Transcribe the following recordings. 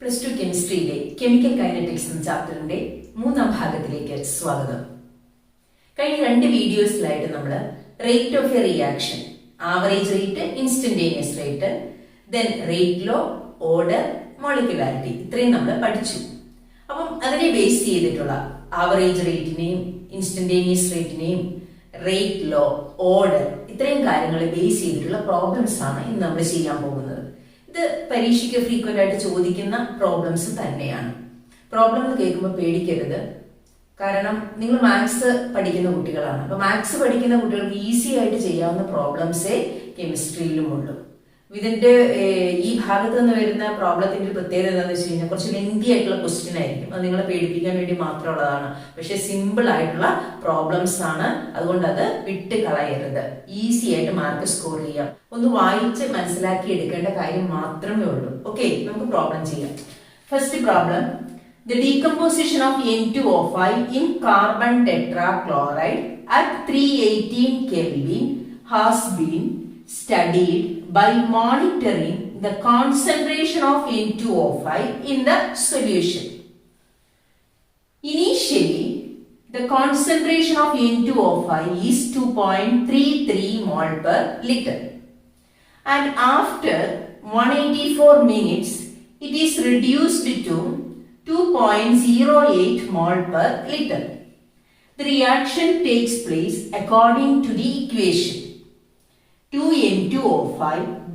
Plus two കെമിസ്ട്രിയിലെ chemical kinetics എന്ന ചാപ്റ്ററിന്റെ 3ാം ഭാഗത്തിലേക്ക് സ്വാഗതം. കഴിഞ്ഞ 2 വീഡിയോസിലായിട്ട് നമ്മൾ rate of a reaction, average rate, instantaneous rate, then rate law, order, molecularity ഇത്രയും നമ്മൾ പഠിച്ചു. അപ്പം അതിനെ ബേസ് ചെയ്തിട്ടുള്ള ആവറേജ് റേറ്റിനെയും ഇൻസ്റ്റന്റേനിയസ് റേറ്റിനെയും റേറ്റ് ലോ, ഓർഡർ ഇത്രയും കാര്യങ്ങളെ ബേസ് ചെയ്തിട്ടുള്ള പ്രോബ്ലംസ് ആണ് ഇന്ന് നമ്മൾ ചെയ്യാൻ പോകുന്നത്. ഇത് പരീക്ഷയ്ക്ക് ഫ്രീക്വന്റ് ആയിട്ട് ചോദിക്കുന്ന പ്രോബ്ലംസ് തന്നെയാണ്. പ്രോബ്ലം എന്ന് കേൾക്കുമ്പോൾ പേടിക്കരുത്, കാരണം നിങ്ങൾ മാത്സ് പഠിക്കുന്ന കുട്ടികളാണ്. അപ്പൊ മാത്സ് പഠിക്കുന്ന കുട്ടികൾക്ക് ഈസി ആയിട്ട് ചെയ്യാവുന്ന പ്രോബ്ലംസേ കെമിസ്ട്രിയിലും ഉള്ളൂ. ഇതിന്റെ ഈ ഭാഗത്ത് നിന്ന് വരുന്ന പ്രോബ്ലത്തിന്റെ പ്രത്യേകത എന്താണെന്ന് വെച്ച് കഴിഞ്ഞാൽ കുറച്ച് ലെങ്തി ആയിട്ടുള്ള ക്വസ്റ്റ്യൻ ആയിരിക്കും. അത് നിങ്ങളെ പേടിപ്പിക്കാൻ വേണ്ടി മാത്രമുള്ളതാണ്. പക്ഷെ സിമ്പിൾ ആയിട്ടുള്ള പ്രോബ്ലംസ് ആണ്, അതുകൊണ്ട് അത് വിട്ട് കളയരുത്. ഈസി ആയിട്ട് മാർക്ക് സ്കോർ ചെയ്യാം. ഒന്ന് വായിച്ച് മനസ്സിലാക്കി എടുക്കേണ്ട കാര്യം മാത്രമേ ഉള്ളൂ. ഓക്കെ, നമുക്ക് പ്രോബ്ലം ചെയ്യാം. First problem: the decomposition of N2O5 in carbon tetrachloride at 318 Kelvin has been studied by monitoring the concentration of N2O5 in the solution. Initially, the concentration of N2O5 is 2.33 mol per liter, and after 184 minutes, it is reduced to 2.08 mol per liter. The reaction takes place according to the equation. 2N2O5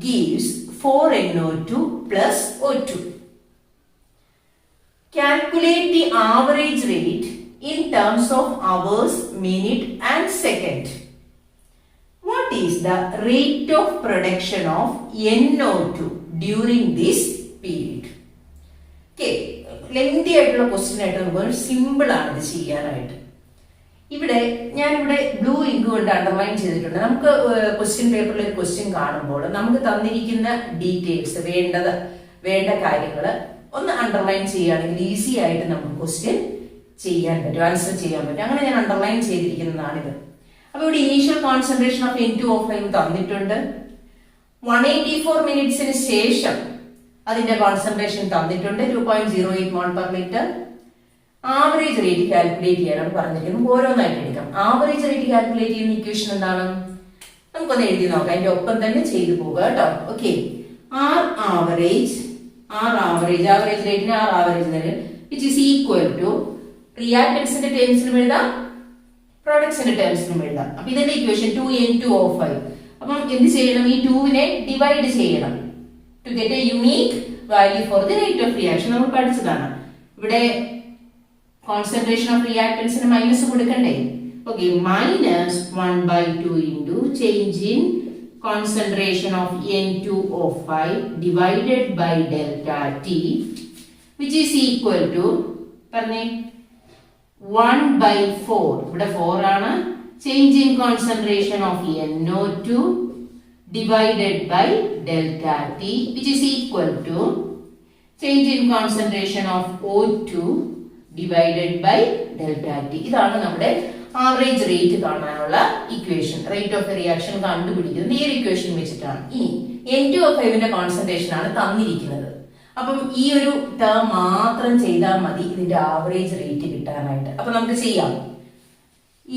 gives 4NO2 plus O2. Calculate the average rate in terms of hours, minute and second. What is the rate of production of NO2 during this period? Okay, lengthy ആയിട്ടുള്ള question ആയിട്ട് നമുക്ക് simple ആണ് ഇത് ചെയ്യാനായിട്ട്. ഞാനിവിടെ blue ink കൊണ്ട് underline ചെയ്തിട്ടുണ്ട്. നമുക്ക് ക്വസ്റ്റ്യൻ പേപ്പറിൽ ഒരു ക്വസ്റ്റ്യൻ കാണുമ്പോൾ നമുക്ക് തന്നിരിക്കുന്ന ഡീറ്റെയിൽസ്, വേണ്ട കാര്യങ്ങൾ ഒന്ന് അണ്ടർലൈൻ ചെയ്യുകയാണെങ്കിൽ ഈസി ആയിട്ട് നമുക്ക് ക്വസ്റ്റ്യൻ ചെയ്യാൻ പറ്റും, ആൻസർ ചെയ്യാൻ പറ്റും. അങ്ങനെ ഞാൻ അണ്ടർലൈൻ ചെയ്തിരിക്കുന്നതാണിത്. അപ്പൊ ഇവിടെ ഇനീഷ്യൽ കോൺസെൻട്രേഷൻ ഓഫ് N2O5 തന്നിട്ടുണ്ട്. 184 മിനിറ്റ്സിന് ശേഷം അതിന്റെ കോൺസെൻട്രേഷൻ തന്നിട്ടുണ്ട്, 2.08 mole per litre. Average rate calculate ചെയ്യാനാണ് പറഞ്ഞിരിക്കുന്നത്. ഓരോന്നായിട്ട് എടുക്കാം. ആവറേജ് റേറ്റ് കാൽക്കുലേറ്റ് ചെയ്യുന്ന ഇക്വേഷൻ എന്താണ് നമുക്കൊന്ന് എഴുതി നോക്കാം. അതിന്റെ ഒപ്പം തന്നെ ചെയ്തു പോകുക കേട്ടോ. ഓക്കെ, ആവറേജ് റേറ്റിന് average which is equal to റിയാക്ടൻസിന്റെ ടേംസിലും എഴുതാം, പ്രോഡക്ട്സിന്റെ ടേംസിലും എഴുതാം. അപ്പൊ ഇതിന്റെ ഇക്വേഷൻ 2N2O5. അപ്പം എന്ത് ചെയ്യണം? ഈ 2നെ ഡിവൈഡ് ചെയ്യണം to get a unique value for the rate of reaction. നമ്മൾ പഠിച്ചതാണ്. ഇവിടെ കോൺസെൻട്രേഷൻ ഓഫ് റിയാക്ടൻസിന് മൈനസ് കൊടുക്കണ്ടേ? Okay, -1/2 into change in concentration of N2O5 divided by delta T, which is equal to പറഞ്ഞേ 1/4. ഇവിടെ 4 ആണ്. Change in concentration of NO2 divided by delta T, which is equal to change in concentration of O2 divided by delta T. ഇതാണ് നമ്മുടെ average rate കാണാനുള്ള equation. Rate of reaction കണ്ടുപിടിക്കുന്നത് ഈ ഒരു equation വെച്ചിട്ടാണ്. ഇനി N2O5ന്റെ കോൺസെൻട്രേഷൻ ആണ് തന്നിരിക്കുന്നത്. അപ്പം ഈ ഒരു ടേം മാത്രം ചെയ്താൽ മതി ഇതിന്റെ ആവറേജ് റേറ്റ് കിട്ടാനായിട്ട്. അപ്പൊ നമുക്ക് ചെയ്യാം.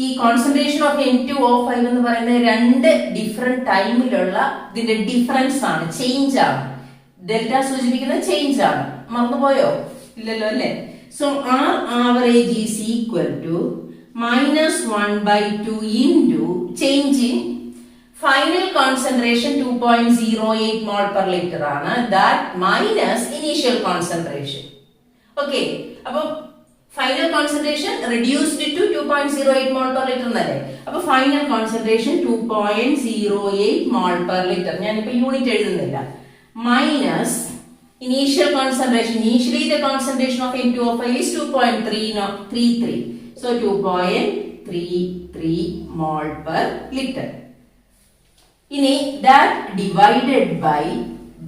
ഈ കോൺസെൻട്രേഷൻ ഓഫ് N2O5 എന്ന് പറയുന്നത് 2 ഡിഫറെന്റ് ടൈമിലുള്ള ഇതിന്റെ ഡിഫറൻസ് ആണ്, ചേഞ്ച് ആണ്. ഡെൽറ്റ സൂചിപ്പിക്കുന്നത് ചേഞ്ച് ആണ്. മറന്നുപോയോ? ഇല്ലല്ലോ അല്ലെ? So average is equal to -1/2 into change in final concentration 2.08 mole per litre ആണ്. That minus initial concentration. Okay, അപ്പൊ final concentration reduced to 2.08 mole per litre എന്നല്ലേ? അപ്പൊ final concentration 2.08 mole per litre. ഞാനിപ്പോ unit എഴുതുന്നില്ല. Minus initial concentration. Initially the concentration of N2O5 is 2.33. So 2.33 mole per litre. ഇനി that divided by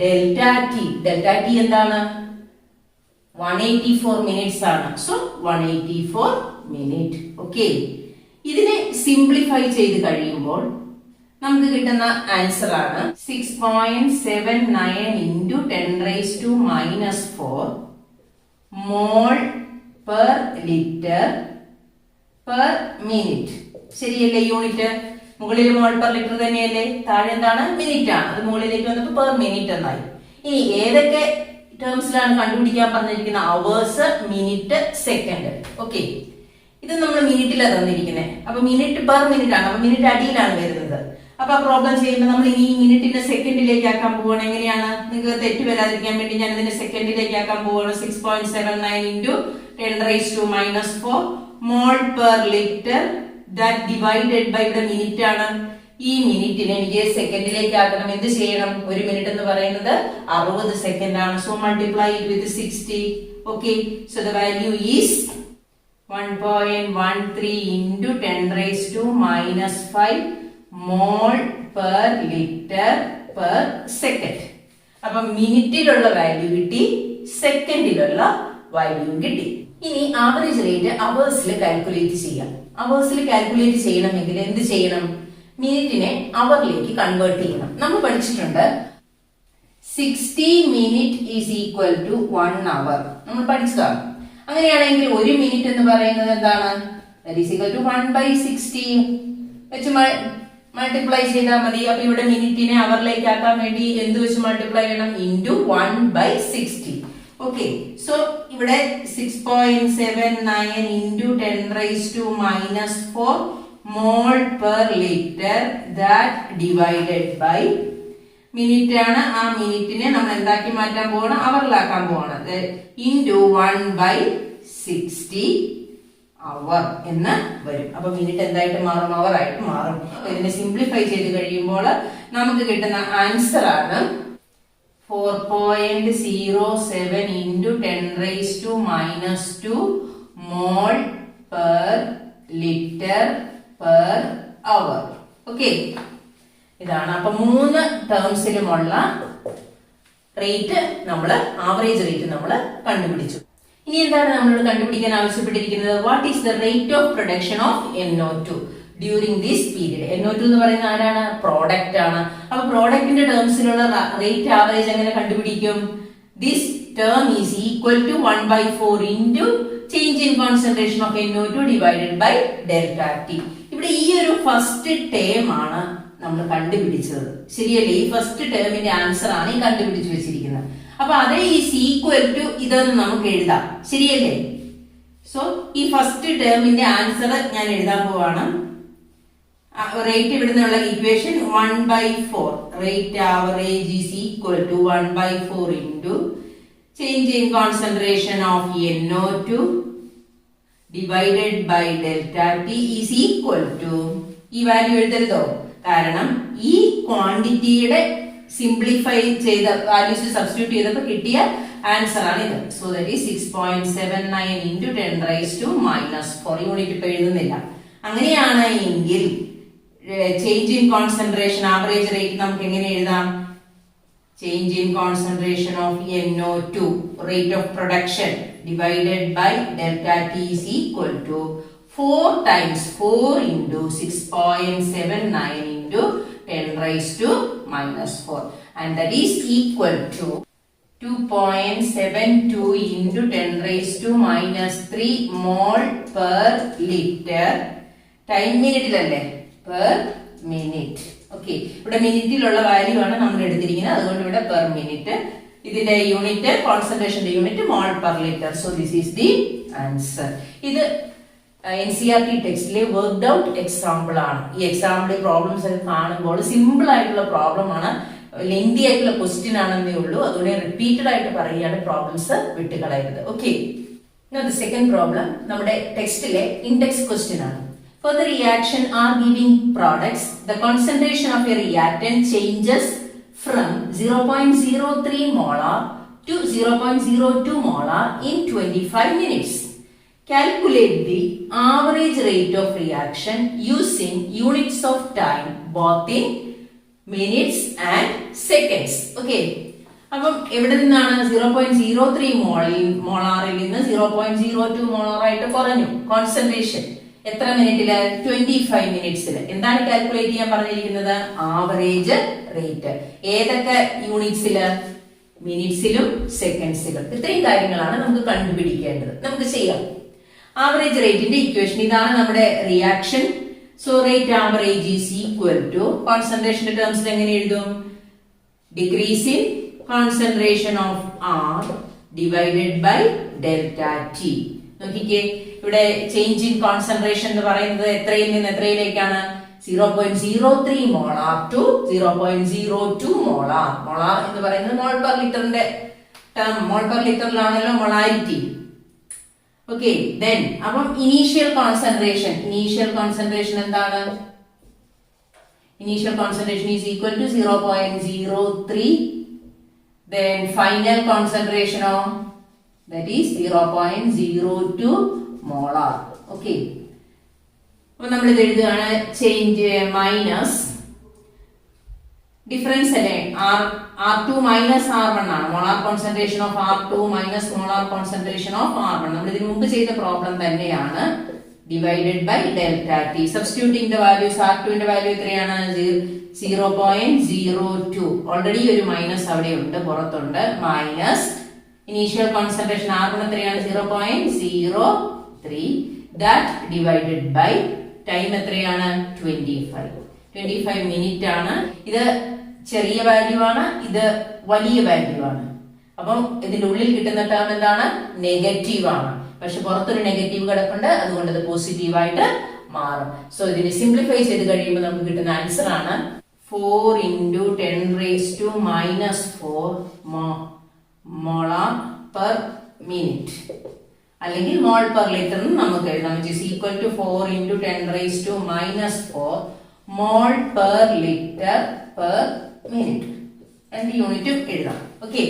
delta T. delta T എന്താണ്? 184 minutes ആണ്. So 184 minute. Okay, ഇതിനെ simplify ചെയ്ത് കഴിയുമ്പോൾ നമുക്ക് കിട്ടുന്ന ആൻസർ ആണ് 6.79 into 10⁻⁻⁴ mole per litre per minute. ശരിയല്ലേ? യൂണിറ്റ് മുകളിൽ മോൾ പെർ ലിറ്റർ തന്നെയല്ലേ, താഴെ എന്താണ്? മിനിറ്റ് ആണ്. അത് മുകളിലേക്ക് വന്നപ്പോൾ പെർ മിനിറ്റ് എന്നായി. ഇനി ഏതൊക്കെ ടേംസിലാണ് കണ്ടുപിടിക്കാൻ പറഞ്ഞിരിക്കുന്നത്? Hours, minute, second. ഓക്കെ, ഇത് നമ്മൾ മിനിറ്റിലാണ് തന്നിരിക്കുന്നത്. അപ്പൊ മിനിറ്റ് പെർ മിനിറ്റ് ആണ്. അപ്പൊ മിനിറ്റ് അടിയിലാണ് വരുന്നത്. അപ്പൊ ആ പ്രോബ്ലം ചെയ്യുമ്പോൾ നമ്മൾ ഇനി മിനിറ്റിനെ സെക്കൻഡിലേക്ക് ആക്കാൻ പോവാണ്. എങ്ങനെയാണ്? നിങ്ങൾക്ക് തെറ്റ് വരാതിരിക്കാൻ വേണ്ടി ഞാൻ ഇതിനെ സെക്കൻഡിലേക്ക് ആക്കാൻ പോവാണ്. 6.79 into 10⁻⁻⁴ mole per litre that divided by ഇവിടെ മിനിറ്റ് ആണ്. ഈ മിനിറ്റിനെ എനിക്ക് സെക്കൻഡിലേക്ക് ആക്കണം. എന്ത് ചെയ്യണം? ഒരു മിനിറ്റ് എന്ന് പറയുന്നത് 60 സെക്കൻഡ് ആണ്. So multiply it with 60. Okay, so the value is 1.13 into 10⁻⁻5 mall per litre per second. അപ്പൊ മിനിറ്റിലുള്ള വാല്യൂ കിട്ടി, സെക്കൻഡിലുള്ള വാല്യൂ കിട്ടി. ഇനി ആവറേജ് റേറ്റ് അവേഴ്സിൽ കാൽക്കുലേറ്റ് ചെയ്യാം. അവേഴ്സിൽ കാൽക്കുലേറ്റ് ചെയ്യണമെങ്കിൽ എന്ത് ചെയ്യണം? മിനിറ്റിനെ അവറിലേക്ക് കൺവേർട്ട് ചെയ്യണം. നമ്മൾ പഠിച്ചിട്ടുണ്ട് 60 മിനിറ്റ് ഈസ് ഈക്വൽ ടു 1 അവർ. നമ്മൾ പഠിച്ചതാണ്. അങ്ങനെയാണെങ്കിൽ ഒരു മിനിറ്റ് എന്ന് പറയുന്നത് എന്താണ്? ദാറ്റ് ഈസ് ഈക്വൽ ടു 1/60 വെച്ച് മൾട്ടിപ്ലൈ ചെയ്താൽ മതി. അപ്പൊ ഇവിടെ മിനിറ്റിനെ അവറിലേക്ക് ആക്കാൻ വേണ്ടി എന്ത് വെച്ച് മൾട്ടിപ്ലൈ ചെയ്യണം? ഇൻറ്റു 1/60. ഓക്കെ, സോ ഇവിടെ 6.79 into 10⁻⁻⁴ mole per litre that divided by minute ആണ്. ആ മിനിറ്റിനെ നമ്മൾ എന്താക്കി മാറ്റാൻ പോവാണ്? അവറിലാക്കാൻ പോവാണ്. ഇൻറ്റു 1/60 അവർ എന്ന് വരും. അപ്പൊ മിനിറ്റ് എന്തായിട്ട് മാറും? അവർ ആയിട്ട് മാറും. ഇതിനെ സിംപ്ലിഫൈ ചെയ്ത് കഴിയുമ്പോൾ നമുക്ക് കിട്ടുന്ന ആൻസർ ആണ് 4.07 into 10⁻⁻² മോൾ per litre per hour. Okay, ഇതാണ്. അപ്പൊ 3 ടേംസിലുമുള്ള റേറ്റ് നമ്മൾ ആവറേജ് റേറ്റ് നമ്മൾ കണ്ടുപിടിച്ചു. ഇനി എന്താണ് നമ്മളോട് കണ്ടുപിടിക്കാൻ ആവശ്യപ്പെട്ടിരിക്കുന്നത്? What is the rate of production of NO2 during this period. NO2 എന്ന് പറയുന്ന ആരാണ്? പ്രോഡക്റ്റ് ആണ്. അപ്പൊ പ്രോഡക്റ്റിന്റെ ടേംസിലുള്ള റേറ്റ് ആവറേജ് എങ്ങനെ കണ്ടുപിടിക്കും? This term is equal to 1/4 into change in concentration of NO2 divided by ΔT. ഇവിടെ ഈ ഒരു ഫസ്റ്റ് ടേം ആണ് നമ്മൾ കണ്ടുപിടിച്ചത്. ശരിയല്ലേ? ഈ ഫസ്റ്റ് ടേമിന്റെ ആൻസർ ആണ് ഈ കണ്ടുപിടിച്ചു വെച്ചിരിക്കുന്നത്. അപ്പൊ അതേ ഈസ് ഈക്വൽ ടു ഇതെന്ന് നമുക്ക് എഴുതാം. ശരിയല്ലേ? സോ ഈ ഫസ്റ്റ് ടേമിന്റെ ആൻസർ ഞാൻ എഴുതാൻ പോവാണ്. റേറ്റ് ഇവിടുന്നുള്ള equation 1/4 rate average is equal to 1/4 into change in concentration of NO2 divided by ΔT is equal to, ഈ വാല്യൂ എഴുതരുതോ? കാരണം ഈ ക്വാണ്ടിറ്റിയുടെ സിംപ്ലിഫൈ ചെയ്ത വാല്യൂസ് സബ്സ്റ്റിറ്റ്യൂട്ട് ചെയ്തപ്പോൾ കിട്ടിയ ആൻസർ ആണ് ഇത്. So that is 6.79 into 10⁻⁻⁴. Unit ഇപ്പൊ എഴുതുന്നില്ല. അങ്ങനെയാണ് എങ്കിൽ change in concentration average rate നമുക്ക് എങ്ങനെ എഴുതാം? Change in concentration of NO2 rate of production divided by ΔT is equal to 4 times 4 into 6.79 into 10⁻⁻⁴, and that is equal to 2.72 into 10⁻³ mol per liter. Time മിനിറ്റിലല്ലേ? Per minute. Okay, ഇവിടെ മിനിറ്റിലുള്ള value ആണ് നമ്മൾ എടുത്തിരിക്കുന്നത്. അതുകൊണ്ട് ഇവിടെ per minute. ഇതിന്റെ unit, കോൺസെൻട്രേഷന്റെ unit mole per litre. So this is the answer. ഇത് NCERT ടെക്സ്റ്റിലെ വർക്ക്ഡ് ഔട്ട് എക്സാമ്പിൾ ആണ്. ഈ എക്സാമ്പിൾ പ്രോബ്ലംസ് ഒക്കെ കാണുമ്പോൾ സിമ്പിൾ ആയിട്ടുള്ള പ്രോബ്ലം ആണ്, ലെങ്തി ആയിട്ടുള്ള ക്വസ്റ്റ്യൻ ആണെന്നേ ഉള്ളൂ. അതുകൊണ്ട് റിപ്പീറ്റഡ് ആയിട്ട് പറയുകയാണ്, പ്രോബ്ലംസ് വിട്ടുകളയരുത്. ഓക്കെ, സെക്കൻഡ് പ്രോബ്ലം നമ്മുടെ ടെക്സ്റ്റിലെ ഇൻഡെക്സ് ക്വസ്റ്റ്യൻ ആണ്. For the reaction are giving products, the concentration of a reactant changes from 0.03 molar to 0.02 molar in 25 minutes. Calculate the average rate of reaction using units of time both in minutes and seconds. Okay. അപ്പം എവിടെ നിന്നാണ് 0.03 മോളാറിൽ നിന്ന് 0.02 മോളാറായിട്ട് കുറഞ്ഞു concentration. എത്ര മിനിറ്റില്? 25 മിനിറ്റ്സിൽ. എന്താണ് calculate ചെയ്യാൻ പറഞ്ഞിരിക്കുന്നത്? Average rate. ഏതൊക്കെ യൂണിറ്റ്സില്? മിനിറ്റ്സിലും സെക്കൻഡ്സിലും. ഇത്രയും കാര്യങ്ങളാണ് നമുക്ക് കണ്ടുപിടിക്കേണ്ടത്. നമുക്ക് ചെയ്യാം. ആവറേജ് റേറ്റിന്റെ ഇക്വേഷൻ ഇതാണ് നമ്മുടെ reaction. So rate average is equal to കോൺസെൻട്രേഷന്റെ ടേംസിൽ എങ്ങനെ എഴുതും? Decrease in concentration of r divided by delta t. നോക്കിക്കേ, ഇവിടെ ചേഞ്ച് ഇൻ കോൺസെൻട്രേഷൻ എന്ന് പറയുന്നത് എത്രയിൽ നിന്ന് എത്രയിലേക്കാണ്? 0.03 മോളാർ ടു 0.02 മോളാർ. മോളാർ എന്ന് പറയുന്നത് മോൾ പെർ ലിറ്ററിന്റെ ടേം, മോൾ പെർ ലിറ്ററിലാണല്ലോ മൊളാരിറ്റി. ഓക്കെ, ദെൻ അപ്പം ഇനീഷ്യൽ കോൺസെൻട്രേഷൻ എന്താണ്? Initial concentration is equal to 0.03. then final concentration of that is 0.02 molar. okay, അപ്പോൾ നമ്മൾ ഇത് എഴുതുകയാണ്. ചേഞ്ച് മൈനസ് ഡിഫറൻസ് അല്ലേ, R2 മൈനസ് R1 ആണ്. Molar concentration of R2 minus molar concentration of R1 നമ്മൾ ഇതിനു മുമ്പ് ചെയ്ത പ്രോബ്ലം തന്നെയാണ്. Divided by delta t. Substituting the values, R2 ന്റെ വാല്യൂ എത്രയാണ്? 0.02. ഓൾറെഡി ഒരു മൈനസ് അവിടെ ഉണ്ട്, പുറത്തുണ്ട്. മൈനസ് ഇനീഷ്യൽ കോൺസെൻട്രേഷൻ R1 എത്രയാണ്? 0.03. ദാറ്റ് ഡിവൈഡഡ് ബൈ ടൈം എത്രയാണ്? 25 മിനിറ്റ് ആണ്. ഇത് ചെറിയ വാല്യൂ ആണ്, ഇത് വലിയ വാല്യൂ ആണ്. അപ്പം ഇതിന്റെ ഉള്ളിൽ കിട്ടുന്ന ടേം എന്താണ്? നെഗറ്റീവ് ആണ്. പക്ഷെ പുറത്തൊരു നെഗറ്റീവ് കിടപ്പുണ്ട്, അതുകൊണ്ട് ഇത് പോസിറ്റീവ് ആയിട്ട് മാറും. സോ ഇതിനെ സിംപ്ലിഫൈ ചെയ്ത് കഴിയുമ്പോൾ നമുക്ക് കിട്ടുന്ന ആൻസർ ആണ് 4 × 10⁻⁻4 മോളാർ പെർ മിനിറ്റ്, അല്ലെങ്കിൽ മോൾ പെർ ലിറ്റർ നമുക്ക് എഴുതാം. It is equal to 4 × 10⁻⁻4 mole per litre per minute. രണ്ട് യൂണിറ്റും എഴുതാം. ഓക്കെ,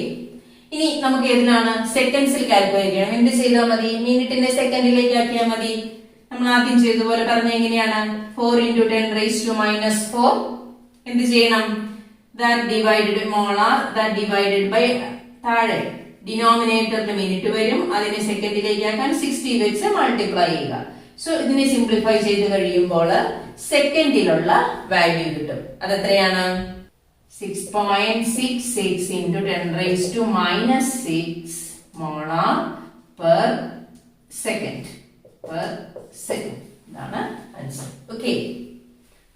ഇനി നമുക്ക് ഏതിനാണ്? സെക്കൻഡ്സിൽ കാൽക്കുലേറ്റ് ചെയ്യണം. എന്ത് ചെയ്താൽ മതി? മിനിറ്റിനെ സെക്കൻഡിലേക്ക് ആക്കിയാൽ മതി. നമ്മൾ ആദ്യം ചെയ്തതുപോലെ പറഞ്ഞ എങ്ങനെയാണ്? 4 × 10⁻⁻4 എന്ത് ചെയ്യണം? That divided molar, that divided by താഴെ ഡിനോമിനേറ്ററിൽ മിനിറ്റ് വരും, അതിനെ സെക്കൻഡിലേക്ക് ആക്കാൻ 60 വെച്ച് മൾട്ടിപ്ലൈ ചെയ്യുക. സോ ഇതിനെ സിംപ്ലിഫൈ ചെയ്ത് കഴിയുമ്പോൾ സെക്കൻഡിലുള്ള വാല്യൂ കിട്ടും. അതെത്രയാണ്? 6.66 × 10⁻⁻6 മോളാർ പെർ സെക്കൻഡ്. ഇതാണ് answer. Okay,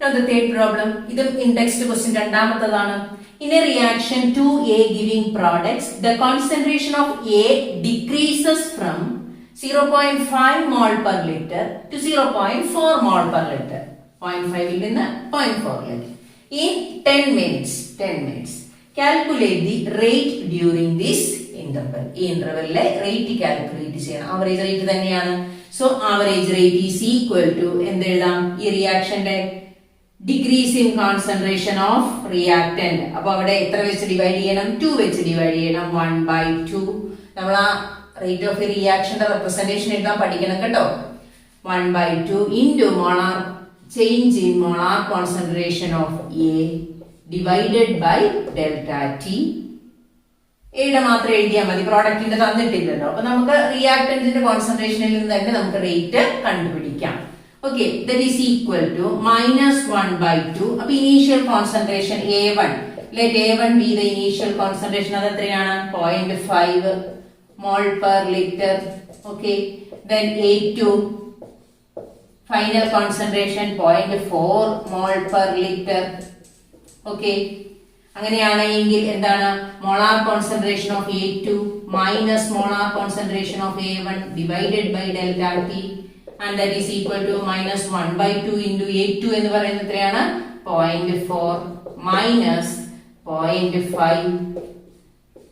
now the third problem. ഇതും ഇൻഡെക്സ്ഡ് ക്വസ്റ്റ്യൻ രണ്ടാമത്തേതാണ്. In a reaction to A giving products, the concentration of A decreases from 0.5 mol per liter to 0.4 mol per liter. 0.5 ൽ നിന്ന് 0.4 ലേക്ക്. In 10 minutes. Calculate the rate during this interval. ഈ ഇന്റർവെല്ലിലെ rate calculate ചെയ്യണം. Average rate തന്നെയാണ്. So average rate is equal to എന്തെഴുതാം? ഈ റിയാക്ഷന്റെ decrease in concentration of reactant. അപ്പൊ അവിടെ എത്ര വെച്ച് ഡിവൈഡ് ചെയ്യണം? 2 വെച്ച് ഡിവൈഡ് ചെയ്യണം. 1/2. നമ്മൾ ആ റേറ്റ് ഓഫ് റിയാക്ഷന്റെ റെപ്രസെന്റേഷൻ എഴുതാൻ പഠിക്കണം കേട്ടോ. 1/2 into molar change in molar concentration of a divided by delta t. എയുടെ മാത്രം എഴുതിയാൽ മതി, പ്രോഡക്റ്റിന്റെ തന്നിട്ടില്ലല്ലോ. അപ്പൊ നമുക്ക് റിയാക്ടന്റിന്റെ കോൺസെൻട്രേഷനിൽ നിന്ന് തന്നെ നമുക്ക് റേറ്റ് കണ്ടുപിടിക്കാം. Okay, that is equal to -1/2. അപ്പൊ initial concentration A1, let A1 be the initial concentration. അത് എത്രയാണ്? 0.5 mole per litre. Okay, then A2 final concentration 0.4 mole per litre. Okay, അങ്ങനെയാണെങ്കിൽ എന്താണ്? Molar concentration of A2 minus molar concentration of A1 divided by delta t, and that is equal to -1/2 into A2 എന്ന് പറയുന്നത് എത്രയാണ്? 0.4 minus 0.5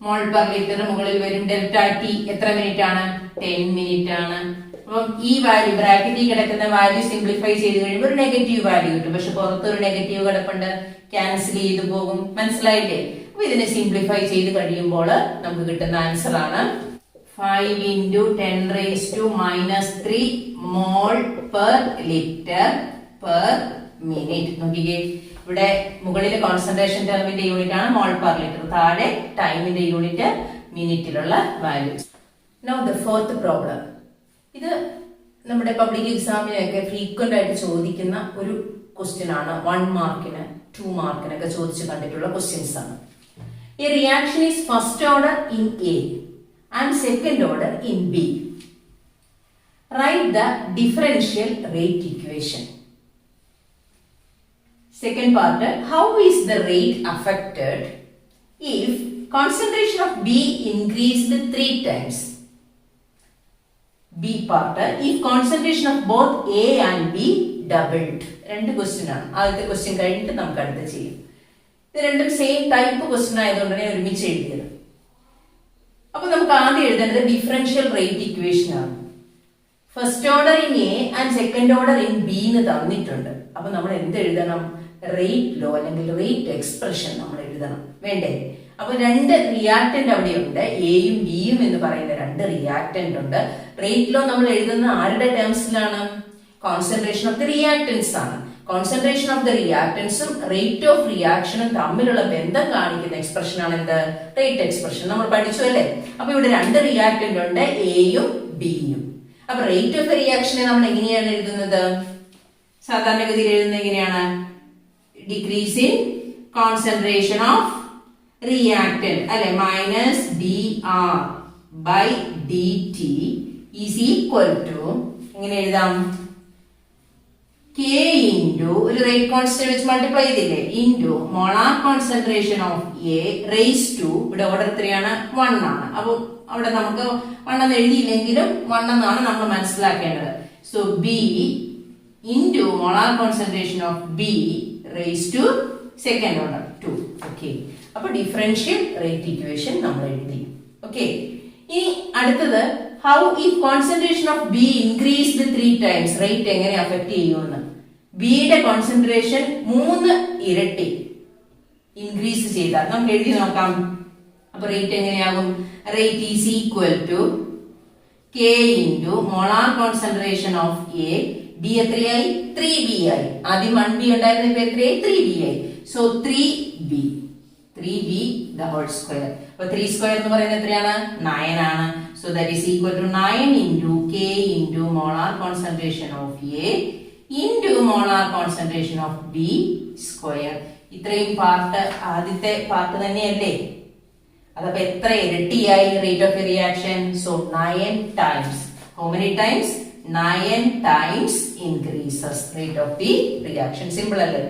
mole per litre മുകളിൽ വരും. Delta T എത്ര minute ആണ്? 10 minute ആണ്. അപ്പം ഈ വാല്യൂ ബ്രാക്കറ്റിൽ കിടക്കുന്ന വാല്യൂ സിംപ്ലിഫൈ ചെയ്ത് കഴിയുമ്പോൾ ഒരു നെഗറ്റീവ് വാല്യൂ കിട്ടും. പക്ഷെ പുറത്തൊരു നെഗറ്റീവ് കിടപ്പുണ്ട്, ക്യാൻസൽ ചെയ്ത് പോകും. മനസ്സിലായില്ലേ? അപ്പൊ ഇതിനെ സിംപ്ലിഫൈ ചെയ്ത് കഴിയുമ്പോൾ നമുക്ക് കിട്ടുന്ന ആൻസർ ആണ് 5 × 10⁻³ മോൾ പെർ ലിറ്റർ പെർ മിനിറ്റ്. നോക്കിക്കേ, ഇവിടെ മുകളിലെ കോൺസെൻട്രേഷൻ ടേമിന്റെ യൂണിറ്റ് ആണ് മോൾ പെർ ലിറ്റർ, താഴെ ടൈമിന്റെ യൂണിറ്റ് മിനിറ്റിലുള്ള value. Now the fourth problem. ഇത് നമ്മുടെ പബ്ലിക് എക്സാമിനൊക്കെ ഫ്രീക്വന്റ് ആയിട്ട് ചോദിക്കുന്ന ഒരു ക്വസ്റ്റ്യൻ ആണ്. 1 മാർക്കിന് 2 മാർക്കിനൊക്കെ ചോദിച്ചു കണ്ടിട്ടുള്ള ക്വസ്റ്റ്യൻസ് ആണ്. A reaction is first order in A and second order in B. Write the differential rate equation. Second part, how is the rate affected if concentration of B increased 3 times? B part, if concentration of both A and B doubled. രണ്ട് question ആണ്. ആദ്യത്തെ question കഴിഞ്ഞിട്ട് നമുക്ക് അടുത്ത് ചെയ്യും. ഇത് രണ്ടും same type question ആയതുകൊണ്ടാണ് ഞാൻ ഒരുമിച്ച് എഴുതിയത്. അപ്പൊ നമുക്ക് ആദ്യം എഴുതേണ്ടത് ഡിഫറൻഷ്യൽ റേറ്റ് ഇക്വേഷൻ ആണ്. First order in A and second order in B എന്ന് തന്നിട്ടുണ്ട്. അപ്പൊ നമ്മൾ എന്ത് എഴുതണം? റേറ്റ് ലോ അല്ലെങ്കിൽ റേറ്റ് എക്സ്പ്രഷൻ നമ്മൾ എഴുതണം, വേണ്ടേ? അപ്പൊ രണ്ട് റിയാക്ടന്റ് അവിടെയുണ്ട്, എയും ബിയും എന്ന് പറയുന്ന രണ്ട് റിയാക്ടന്റ് ഉണ്ട്. റേറ്റ് ലോ നമ്മൾ എഴുതുന്ന ആരുടെ ടേംസിലാണ്? കോൺസെൻട്രേഷൻ ഓഫ് ദി റിയാക്ടൻസ് ആണ്. കോൺസെൻട്രേഷൻ ഓഫ് ദി റിയാക്ടൻസും റേറ്റ് ഓഫ് റിയാക്ഷനും തമ്മിലുള്ള ബന്ധം കാണിക്കുന്ന എക്സ്പ്രഷൻ ആണ് എന്ത്? Rate expression. നമ്മൾ പഠിച്ചു അല്ലേ? അപ്പൊ ഇവിടെ രണ്ട് റിയാക്ടന്റ് ഉണ്ട്, എയും ബിയും. അപ്പൊ റേറ്റ് ഓഫ് ദി റിയാക്ഷനെ നമ്മൾ എങ്ങനെയാണ് എഴുതുന്നത്? സാധാരണഗതിയിൽ എഴുതുന്നത് എങ്ങനെയാണ്? Decrease in concentration of reactant അല്ലെ, minus d r by d t is equal to എങ്ങനെ എഴുതാം? കെ ഇൻറ്റു ഒരു റേറ്റ് കോൺസ്റ്റന്റ് വെച്ച് മൾട്ടിപ്ലൈ ചെയ്തില്ലേ, into molar concentration of a raise to, ഇവിടെ ഓർഡർ എത്രയാണ്? 1 ആണ്. അപ്പൊ അവിടെ നമുക്ക് 1 എന്ന് എഴുതിയില്ലെങ്കിലും 1 എന്നാണ് നമ്മൾ മനസ്സിലാക്കേണ്ടത്. So b into molar concentration of b raise to second order 2. Okay, അപ്പൊ ഡിഫറൻഷ്യൽ റേറ്റ് ഇക്വേഷൻ നമ്മൾ എഴുതി. ഓക്കെ, ഇനി അടുത്തത് how if concentration of b increased 3 times, rate എങ്ങനെ അഫക്ട് ചെയ്യുമെന്ന്. ബിയുടെ കോൺസെൻട്രേഷൻ 3 ഇരട്ടി ഇൻക്രീസ് ചെയ്താൽ നമുക്ക് എഴുതി നോക്കാം. അപ്പൊ റേറ്റ് എങ്ങനെയാകും? Rate is equal to k into molar concentration of a. B എത്രയായി? 3b ആയി. ആദ്യം 1b ഉണ്ടായിരുന്നു, ഇപ്പൊ എത്രയായി? 3b ആയി. So 3b the whole square. അപ്പൊ 3 സ്ക്വയർ എന്ന് പറയുന്നത് എത്രയാണ്? 9 ആണ്. So that is equal to 9 into k into molar concentration of a into molar concentration of b square. ഇത്രയും പാർട്ട് ആദ്യത്തെ പാർട്ട് തന്നെയല്ലേ? അതപ്പോ എത്ര ഇരട്ടിയായി rate of reaction? So 9 times. How many times? 9 times increases rate of the reaction. Simple അല്ലേ?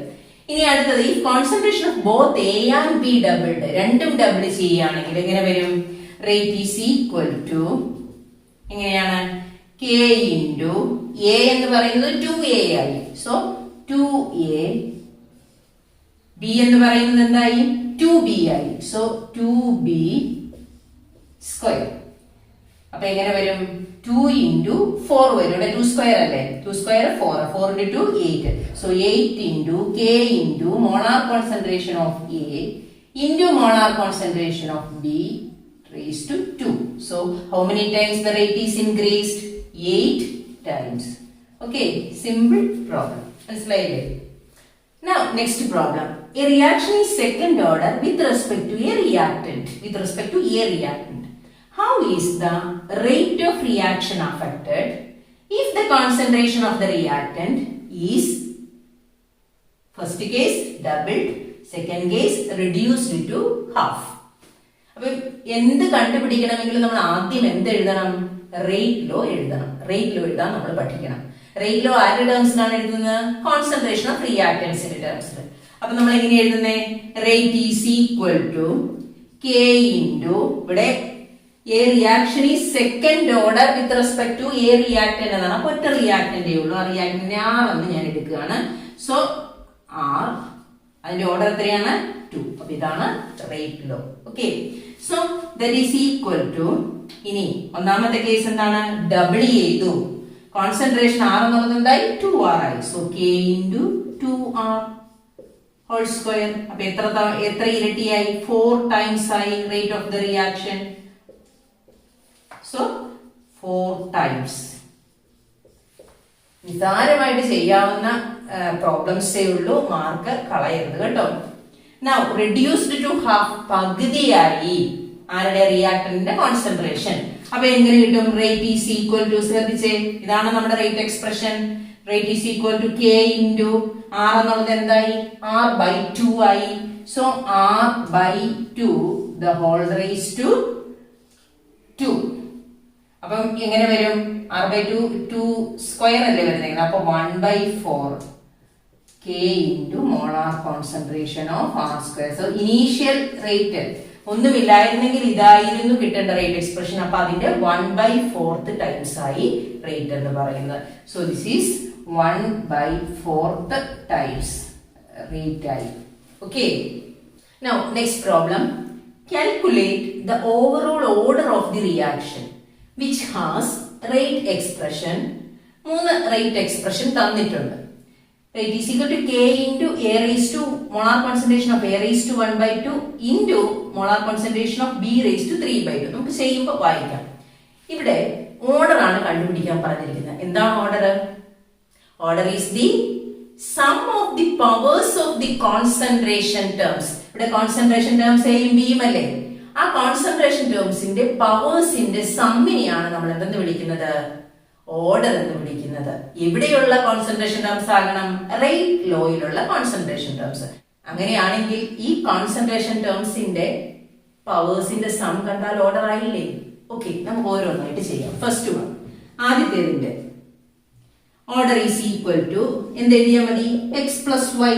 ഇനി അടുത്തത് ഈ concentration of both a and b doubled, രണ്ടും ഡബിൾ ചെയ്യുകയാണെങ്കിൽ എങ്ങനെ വരും? റേറ്റ് ഈസ് ഈക്വൽ ടു എങ്ങനെയാണ്? കെ ഇൻറ്റു എ എന്ന് പറയുന്നത് 2a ആയി. സോ 2a, ബി എന്ന് പറയുന്നത് എന്തായി? 2b ആയി. So 2b square. അപ്പൊ എങ്ങനെ വരും? 2 ഇൻറ്റു 4 വരും. ഇവിടെ 2 സ്ക്വയർ അല്ലേ? 2 square 4, 4 into 2 8. So 8 into k into molar concentration of a into molar concentration of B raised to 2. So how many times the rate is increased? 8 times. Okay, simple problem. മനസ്സിലായില്ലേ? Now next problem. A reaction is second order with respect to a reactant. With respect to a reactant. How is the rate of reaction affected if the concentration of the reactant is, first case doubled, second case reduced to half? അപ്പൊ എന്ത് കണ്ടുപിടിക്കണമെങ്കിലും നമ്മൾ ആദ്യം എന്ത് എഴുതണം? Rate law എഴുതണം. Rate law എഴുതാൻ നമ്മൾ പഠിക്കണം. റേറ്റ് ലോ ആരുടെ ടേംസിലാണ് എഴുതുന്നത്? കോൺസെൻട്രേഷൻ ഓഫ് റിയാക്ടൻസിന്റെ ടേംസിൽ. അപ്പൊ നമ്മൾ എങ്ങനെ എഴുതുന്നേ? Rate is equal to k into, ഇവിടെ എ റിയാക്ഷൻ ഈ second order with respect to a reactant എന്നാണ്. അപ്പൊ ഒറ്റ റിയാക്ടന്റേ ഉള്ളൂ. ആ റിയാക്ടന്റിന്റെ ആർ എന്ന് ഞാൻ എടുക്കുകയാണ്. സോ ആർ, അതിന്റെ ഓർഡർ എത്രയാണ്? 2. അപ്പൊ ഇതാണ് rate law. Okay, so that is equal to, ഇനി ഒന്നാമത്തെ കേസ് എന്താണ്? ഡബിൾ ചെയ്തു. കോൺസെൻട്രേഷൻ ആർ എന്നുള്ളത് എന്തായി? 2r ആയി. So k into 2r whole square. അപ്പൊ എത്ര ഇരട്ടിയായി? 4 ടൈംസ് ആയി rate of the reaction. So 4 times. നിസ്സാരമായിട്ട് ചെയ്യാവുന്ന പ്രോബ്ലംസേ ഉള്ളൂ, മാർക്ക് കളയരുത് കേട്ടോ. Now reduced to half, പകുതിയായി ആരുടെ? റിയാക്ടന്റിന്റെ കോൺസെൻട്രേഷൻ. അപ്പൊ എങ്ങനെ കിട്ടും? റേറ്റ് ഈസ് ഈക്വൽ ടു, ശ്രദ്ധിച്ചേ, ഇതാണ് നമ്മുടെ rate expression. Rate is equal to k into r എന്നുള്ളത് എന്തായി? r/2 ആയി. So r by 2 the whole raised to 2. അപ്പം എങ്ങനെ വരും? r by 2 സ്ക്വയർ അല്ലേ വരുന്നത്. അപ്പൊ 1/4 k into molar concentration of r square. So initial rate ഒന്നുമില്ലായിരുന്നെങ്കിൽ ഇതായിരുന്നു കിട്ടേണ്ട റേറ്റ് എക്സ്പ്രഷൻ. അപ്പൊ അതിന്റെ 1/4 ടൈംസ് ആയി റേറ്റ് എന്ന് പറയുന്നത്. So this is 1/4 times rate ആയി. Okay, now next problem. Calculate the overall order of the reaction which has rate expression. 3 rate expression തന്നിട്ടുണ്ട്. Rate is equal to k into a raised to molar concentration of a raised to 1/2 into molar concentration of b raised to 3/2. നമുക്ക് ചെയ്യുമ്പോൾ വായിക്കാം. ഇവിടെ order ആണ് കണ്ടുപിടിക്കാൻ പറഞ്ഞിരിക്കുന്നത്. എന്താണ് order? Order is the sum of the powers of the concentration terms. ഇവിടെ concentration terms എയും ബിയും അല്ലേ? ആ കോൺസെൻട്രേഷൻ ടേംസിന്റെ പവേഴ്സിന്റെ സമ്മിനെയാണ് നമ്മൾ എന്തെന്ന് വിളിക്കുന്നത്? ഓർഡർ എന്ന് വിളിക്കുന്നത്. എവിടെയുള്ള കോൺസെൻട്രേഷൻ ടേംസ് ആകണം? റേറ്റ് ലോയിലുള്ള കോൺസെൻട്രേഷൻ ടേംസ്. അങ്ങനെയാണെങ്കിൽ ഈ കോൺസെൻട്രേഷൻ ടേംസിന്റെ പവേഴ്സിന്റെ സം കണ്ടാൽ ഓർഡർ ആയില്ലേ? ഓക്കെ, നമുക്ക് ഓരോന്നായിട്ട് ചെയ്യാം. ഫസ്റ്റ് വൺ, ആദ്യത്തേതിന്റെ ഓർഡർ ഈസ് ഈക്വൽ ടു എന്ത് എഴുതിയാൽ മതി? X plus Y.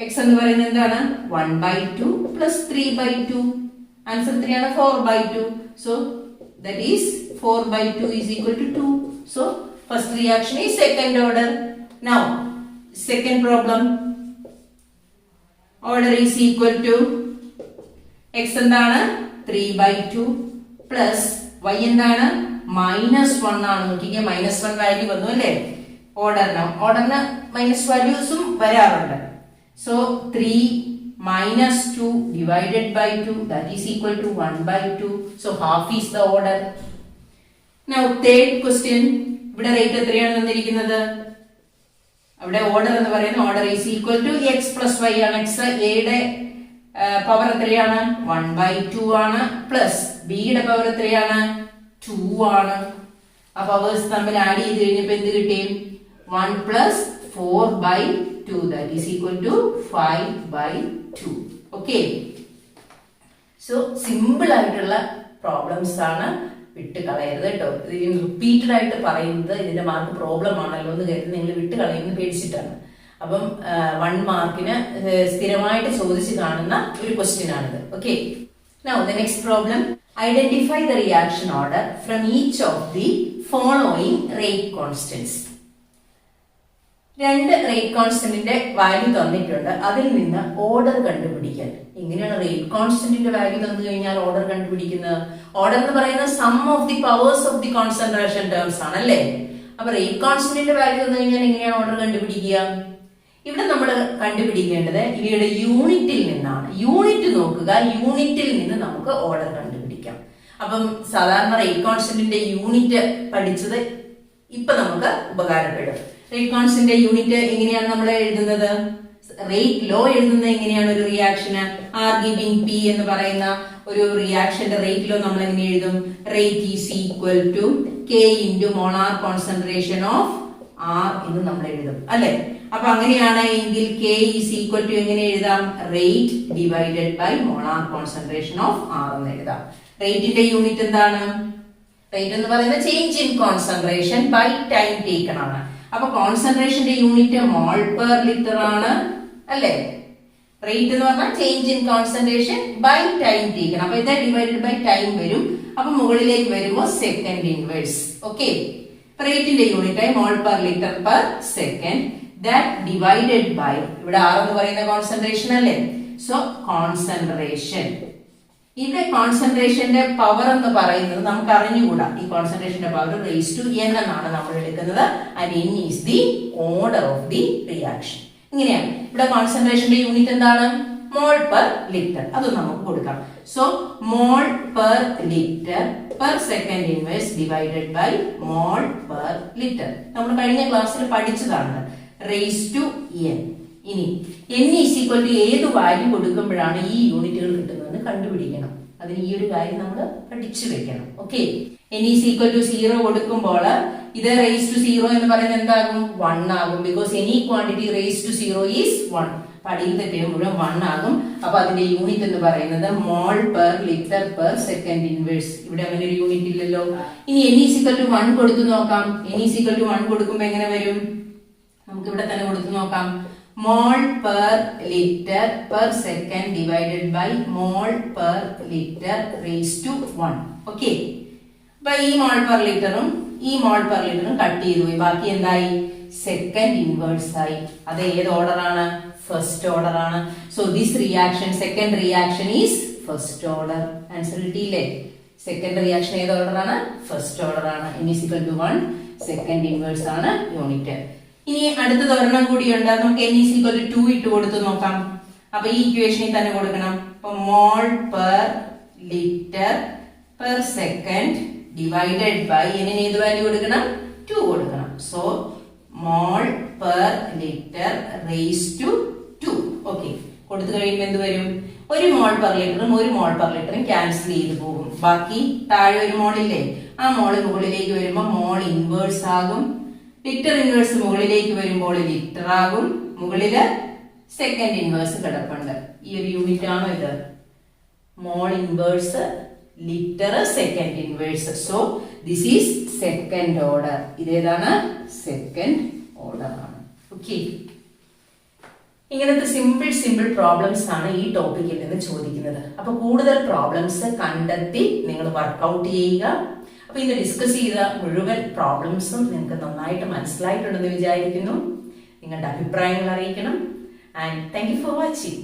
എക്സ് എന്ന് പറയുന്നത് എന്താണ്? 1/2 പ്ലസ് 3/2. ആൻസർ 3 ആണ്. 4/2. So that is 4/2 is equal to 2. So first reaction is second order. Now second problem, order is equal to x എന്താണ്? 3/2 plus y എന്താണ്? -1 ആണ്. നോക്കിക്കേ, -1 വാല്യൂ വന്നു അല്ലേ ഓർഡറിന് മൈനസ് വാല്യൂസും വരാറുണ്ട്. So 3 minus 2 divided by 2, that is equal to 1/2. So half is the order. Now third question, ഇവിടെ rate എത്രയാണ് തന്നിരിക്കുന്നത്? അവിടെ ഓർഡർ എന്ന് പറയുന്നത് order is equal to x plus y ആണ്. x a യുടെ പവർ എത്രയാണ്? 1/2 ആണ്. പ്ലസ് b യുടെ പവർ എത്രയാണ്? 2 ആണ്. ആ പവേഴ്സ് തമ്മിൽ ആഡ് ചെയ്ത് കഴിഞ്ഞപ്പോൾ എന്ത് കിട്ടി? 1 plus 4/2, that is equal to 5/2. Okay, so simple ആയിട്ടുള്ള പ്രോബ്ലംസ് ആണ്, വിട്ട് കളയരുത് കേട്ടോ. റിപ്പീറ്റഡ് ആയിട്ട് പറയുന്നത് ഇതിന്റെ മാർക്ക് പ്രോബ്ലം ആണല്ലോ എന്ന് കരുതി നിങ്ങൾ വിട്ട് കളയുന്നത് പേടിച്ചിട്ടാണ്. അപ്പം 1 മാർക്കിന് സ്ഥിരമായിട്ട് ചോദിച്ച് കാണുന്ന ഒരു ക്വസ്റ്റ്യൻ ആണിത്. Okay, now the next problem. Identify the reaction order from each of the following rate constants. 2 rate കോൺസ്റ്റന്റിന്റെ വാല്യൂ തന്നിട്ടുണ്ട്. അതിൽ നിന്ന് ഓർഡർ കണ്ടുപിടിക്കാൻ. എങ്ങനെയാണ് റേറ്റ് കോൺസ്റ്റന്റിന്റെ വാല്യൂ തന്നു കഴിഞ്ഞാൽ ഓർഡർ കണ്ടുപിടിക്കുന്നത്? ഓർഡർ എന്ന് പറയുന്നത് sum of the powers of the concentration terms ആണല്ലേ. അപ്പൊ റേറ്റ് കോൺസ്റ്റന്റിന്റെ വാല്യൂ തന്നു കഴിഞ്ഞാൽ എങ്ങനെയാണ് ഓർഡർ കണ്ടുപിടിക്കുക? ഇവിടെ നമ്മൾ കണ്ടുപിടിക്കേണ്ടത് ഇവയുടെ യൂണിറ്റിൽ നിന്നാണ്. യൂണിറ്റ് നോക്കുക, യൂണിറ്റിൽ നിന്ന് നമുക്ക് ഓർഡർ കണ്ടുപിടിക്കാം. അപ്പം സാധാരണ റേറ്റ് കോൺസ്റ്റന്റിന്റെ യൂണിറ്റ് പഠിച്ചത് ഇപ്പൊ നമുക്ക് ഉപകാരപ്പെടും. റേറ്റ് കോൺസ്റ്റന്റ് യൂണിറ്റ് എങ്ങനെയാണ് നമ്മൾ എഴുതുന്നത്? റേറ്റ് ലോ എഴുതുന്നത് എങ്ങനെയാണ്? ഒരു റിയാക്ഷന് ആർ ഗിവിംഗ് പി എന്ന് പറയുന്ന ഒരു റിയാക്ഷന്റെ റേറ്റ് ലോ നമ്മൾ എങ്ങനെ എഴുതും? Rate is equal to k into molar concentration of R എന്ന് നമ്മൾ എഴുതും അല്ലെ. അപ്പൊ അങ്ങനെയാണ് എങ്കിൽ കെ ഈസ് ഈക്വൽ ടു എങ്ങനെ എഴുതാം? Rate divided by molar concentration of R എന്ന് എഴുതാം. റേറ്റിന്റെ യൂണിറ്റ് എന്താണ്? റേറ്റ് എന്ന് പറയുന്നത് change in concentration by time taken ആണ്. അപ്പൊ കോൺസെൻട്രേഷന്റെ യൂണിറ്റ് മോൾ പെർ ലിറ്റർ ആണ് അല്ലെ. റേറ്റ് എന്ന് പറഞ്ഞാൽ change in concentration by time taken. അപ്പൊ ഇത് ഡിവൈഡഡ് ബൈ ടൈം വരും. അപ്പൊ മുകളിലേക്ക് വരുമ്പോൾ സെക്കൻഡ് ഇൻവേഴ്സ്. ഓക്കെ, റേറ്റിന്റെ യൂണിറ്റ് ആയി mole per litre per second. That divided by ഇവിടെ ആർ എന്ന് പറയുന്ന കോൺസെൻട്രേഷൻ അല്ലേ. സോ കോൺസെൻട്രേഷൻ, ഇവിടെ കോൺസെൻട്രേഷന്റെ പവർ എന്ന് പറയുന്നത് നമുക്ക് അറിഞ്ഞുകൂടാ. ഈ കോൺസെൻട്രേഷന്റെ പവർ റേസ് ടു n എന്നാണ് നമ്മൾ എടുക്കുന്നത്. And n is the order of the reaction. ഇങ്ങനെയാണ്. ഇവിടെ കോൺസെൻട്രേഷന്റെ യൂണിറ്റ് എന്താണ്? Mole per litre. അത് നമുക്ക് കൊടുക്കാം. So mole per litre per second inverse divided by mole per litre. നമ്മൾ കഴിഞ്ഞ ക്ലാസ്സിൽ പഠിച്ചതാണ് റേസ് ടു n. ഇനി n ഈസ് ഈക്വൽ ടു ഏത് വാല്യൂ കൊടുക്കുമ്പോഴാണ് ഈ യൂണിറ്റുകൾ കിട്ടുന്നതെന്ന് കണ്ടുപിടിക്കണം. അതിന് ഈ ഒരു കാര്യം നമ്മൾ പഠിച്ചു വെക്കണം. Okay, n is equal to 0 കൊടുക്കുമ്പോൾ ഇത് റേസ് ടു 0 എന്ന് പറയുന്നത് എന്താകും? 1 ആകും. Because any quantity raise to 0 is 1. പടിയിൽ തെറ്റിയ മുഴുവൻ 1 ആകും. അപ്പൊ അതിന്റെ യൂണിറ്റ് എന്ന് പറയുന്നത് mole per litre per second inverse. ഇവിടെ അങ്ങനെ ഒരു യൂണിറ്റ് ഇല്ലല്ലോ. ഇനി n=1 കൊടുത്തു നോക്കാം. n=1 കൊടുക്കുമ്പോ എങ്ങനെ വരും? നമുക്ക് ഇവിടെ തന്നെ കൊടുത്തു നോക്കാം. Mole per litre per second divided by mole per litre raise to 1. Okay, അപ്പൊ ഈ മോൾ പെർ ലിറ്ററും ഈ മോൾ പെർ ലിറ്ററും കട്ട് ചെയ്തു പോയി. ബാക്കി എന്തായി? സെക്കൻഡ് ഇൻവേഴ്സ് ആയി. അത് ഏത് ഓർഡർ ആണ്? ഫസ്റ്റ് ഓർഡർ ആണ്. So this reaction, second reaction is first order. Answer കിട്ടിയില്ലേ? സെക്കൻഡ് റിയാക്ഷൻ ഏത് ഓർഡർ ആണ്? ഫസ്റ്റ് ഓർഡർ ആണ്. n=1 സെക്കൻഡ് ഇൻവേഴ്സ് ആണ് യൂണിറ്റ്. ഇനി അടുത്തത് ഒരെണ്ണം കൂടിയുണ്ട്. നമുക്ക് n=2 ഇട്ട് കൊടുത്തു നോക്കാം. അപ്പൊ ഈ ഇക്വേഷനിൽ തന്നെ കൊടുക്കണം. അപ്പൊ mole per litre per second divided by n ഏത് വാല്യൂ കൊടുക്കണം? 2 കൊടുക്കണം. So mole per litre raise to 2. Okay, കൊടുത്തു കഴിയുമ്പോൾ എന്ത് വരും? ഒരു മോൾ പെർ ലിറ്ററും ഒരു മോൾ പെർ ലിറ്ററും ക്യാൻസൽ ചെയ്ത് പോകും. ബാക്കി താഴെ ഒരു മോളില്ലേ, ആ മോള് മുകളിലേക്ക് വരുമ്പോൾ മോൾ ഇൻവേഴ്സ് ആകും. ലിറ്റർ ഇൻവേഴ്സ് മുകളിലേക്ക് വരുമ്പോൾ ലിറ്റർ ആകും. മുകളില് സെക്കൻഡ് ഇൻവേഴ്സ് കിടപ്പുണ്ട്. ഈ ഒരു യൂണിറ്റ് ആണോ ഇത്? Mole inverse litre second inverse. So this is second order. ഇതേതാണ്? സെക്കൻഡ് ഓർഡർ ആണ്. ഓക്കെ, ഇങ്ങനത്തെ സിമ്പിൾ പ്രോബ്ലംസ് ആണ് ഈ ടോപ്പിക്കിൽ നിന്ന് ചോദിക്കുന്നത്. അപ്പൊ കൂടുതൽ പ്രോബ്ലംസ് കണ്ടെത്തി നിങ്ങൾ വർക്ക്ഔട്ട് ചെയ്യുക. അപ്പൊ ഇന്ന് ഡിസ്കസ് ചെയ്ത മുഴുവൻ പ്രോബ്ലംസും നിങ്ങൾക്ക് നന്നായിട്ട് മനസ്സിലായിട്ടുണ്ടെന്ന് വിചാരിക്കുന്നു. നിങ്ങളുടെ അഭിപ്രായങ്ങൾ അറിയിക്കണം. And thank you for watching.